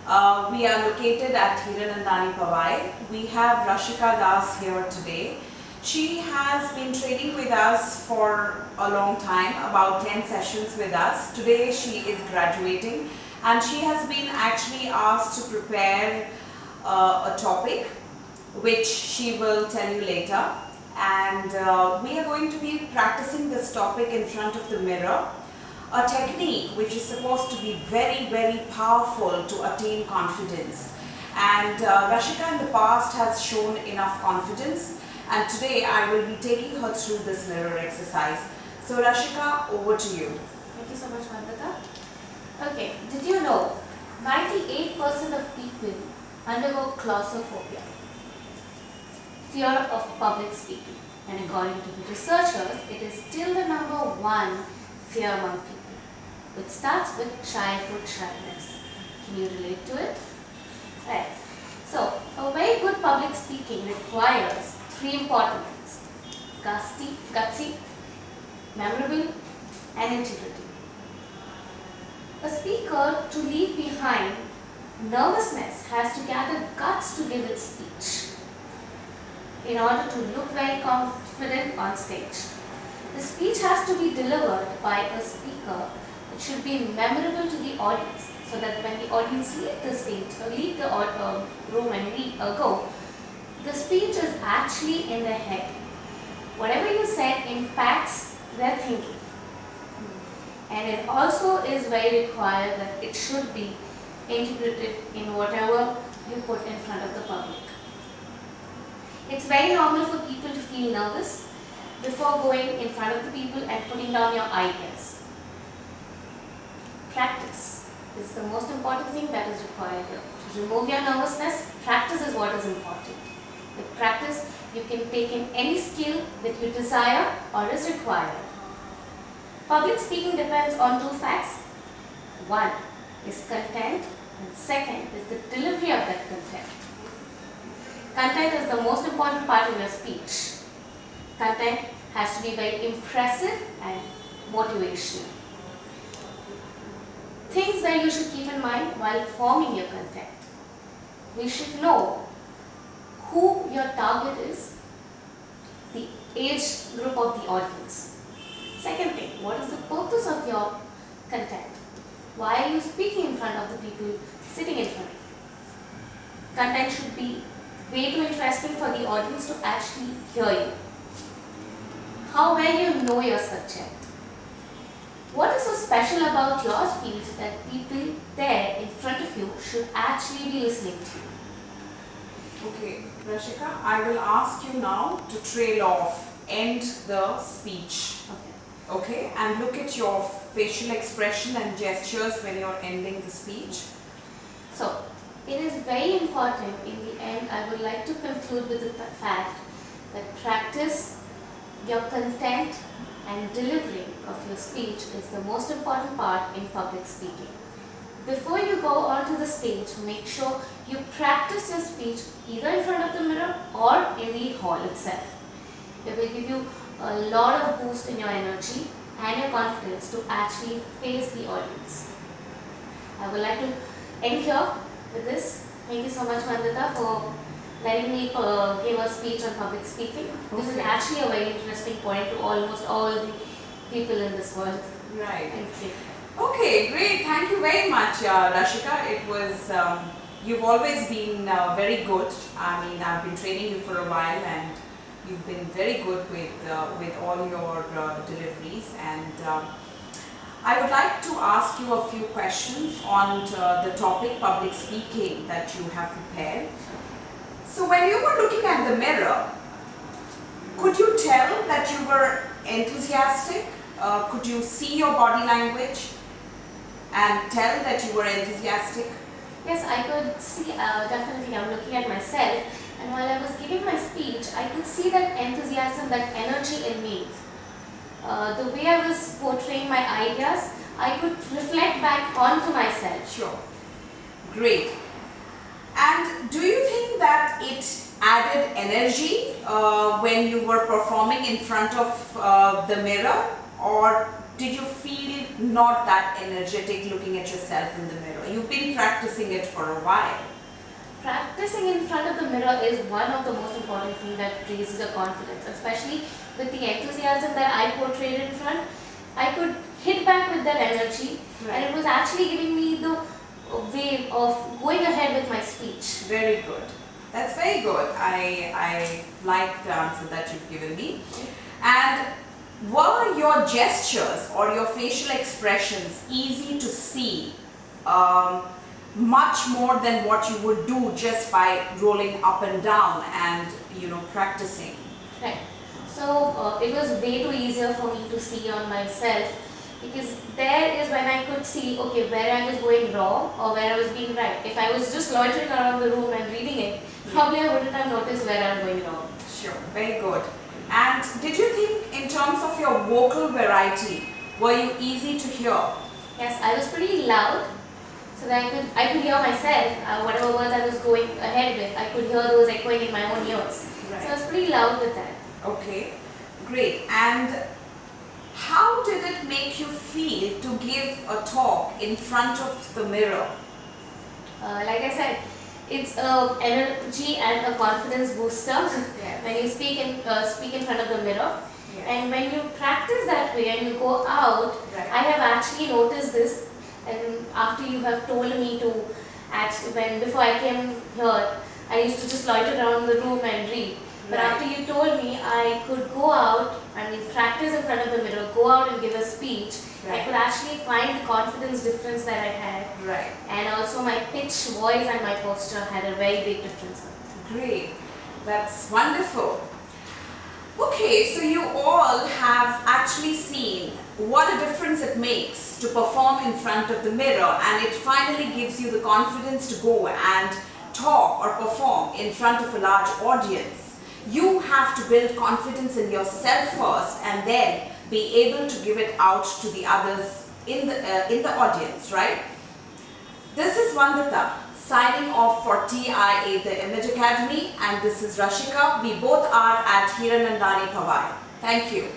We are located at Hiranandani Powai. We have Rashika Das here today. She has been training with us for a long time, about 10 sessions with us. Today she is graduating and she has been actually asked to prepare a topic which she will tell you later. And we are going to be practicing this topic in front of the mirror. A technique which is supposed to be very, very powerful to attain confidence. And Rashika in the past has shown enough confidence, and today I will be taking her through this mirror exercise. So Rashika, over to you. Thank you so much, Vandita. Okay, did you know 98% of people undergo claustrophobia, fear of public speaking, and according to the researchers, it is still the #1 fear among people. It starts with childhood shyness. Can you relate to it? Right. So, a very good public speaking requires 3 important things: gutsy, memorable, and integrity. A speaker, to leave behind nervousness, has to gather guts to give its speech in order to look very confident on stage. The speech has to be delivered by a speaker. It should be memorable to the audience, so that when the audience leave the stage or leave the room and go, the speech is actually in their head. Whatever you said impacts their thinking. And it also is very required that it should be integrated in whatever you put in front of the public. It's very normal for people to feel nervous before going in front of the people and putting down your ideas. Practice is the most important thing that is required here. To remove your nervousness, practice is what is important. With practice, you can take in any skill that you desire or is required. Public speaking depends on 2 facts. One is content, and second is the delivery of that content. Content is the most important part in your speech. Content has to be very impressive and motivational. Things that you should keep in mind while forming your content. We should know who your target is, the age group of the audience. Second thing, what is the purpose of your content? Why are you speaking in front of the people sitting in front of you? Content should be way too interesting for the audience to actually hear you. How well you know your subject? What is so special about your speech that people there in front of you should actually be listening to you? Okay, Rashika, I will ask you now to trail off, end the speech. Okay, and look at your facial expression and gestures when you're ending the speech. So, it is very important. In the end, I would like to conclude with the fact that practice your content and delivery of your speech is the most important part in public speaking. Before you go onto the stage, make sure you practice your speech either in front of the mirror or in the hall itself. It will give you a lot of boost in your energy and your confidence to actually face the audience. I would like to end here with this. Thank you so much, Vandita, for letting me give a speech on public speaking. This is actually a very interesting point to almost all the people in this world. Right. Thank you. Okay, great. Thank you very much, Rashika. It was, you've always been very good. I mean, I've been training you for a while and you've been very good with all your deliveries. And I would like to ask you a few questions on the topic public speaking that you have prepared. So when you were looking at the mirror, could you tell that you were enthusiastic? Could you see your body language and tell that you were enthusiastic? Yes, I could see, definitely I'm looking at myself, and while I was giving my speech, I could see that enthusiasm, that energy in me. The way I was portraying my ideas, I could reflect back onto myself. Sure. Great. And do you think that it added energy when you were performing in front of the mirror, or did you feel not that energetic looking at yourself in the mirror? You've been practicing it for a while. Practicing in front of the mirror is one of the most important things that raises your confidence, especially with the enthusiasm that I portrayed in front. I could hit back with that energy, and it was actually giving me the way of going ahead with my speech. Very good. That's very good. I like the answer that you've given me. And were your gestures or your facial expressions easy to see, much more than what you would do just by rolling up and down and practicing? Right. So it was way too easier for me to see on myself, because there is when I could see, okay, where I was going wrong or where I was being right. If I was just loitering around the room and reading it, probably I wouldn't have noticed where I'm going wrong. Sure, very good. And did you think in terms of your vocal variety, were you easy to hear? Yes, I was pretty loud, so that I could hear myself, whatever words I was going ahead with, I could hear those echoing in my own ears. Right. So I was pretty loud with that. Okay, great. And how did it make you feel to give a talk in front of the mirror? Like I said, it's an energy and a confidence booster when you speak in front of the mirror. Yes. And when you practice that way and you go out, Right. I have actually noticed this, and after you have told me to before I came here, I used to just loiter around the room and read. But Right. after you told me I could go out and practice in front of the mirror, go out and give a speech, Right. I could actually find the confidence difference that I had. Right. And also my pitch, voice and my posture had a very big difference. Great. That's wonderful. Okay, so you all have actually seen what a difference it makes to perform in front of the mirror, and it finally gives you the confidence to go and talk or perform in front of a large audience. You have to build confidence in yourself first and then be able to give it out to the others in the audience, right? This is Vandita signing off for TIA, the Image Academy, and this is Rashika. We both are at Hiranandani Pawai. Thank you.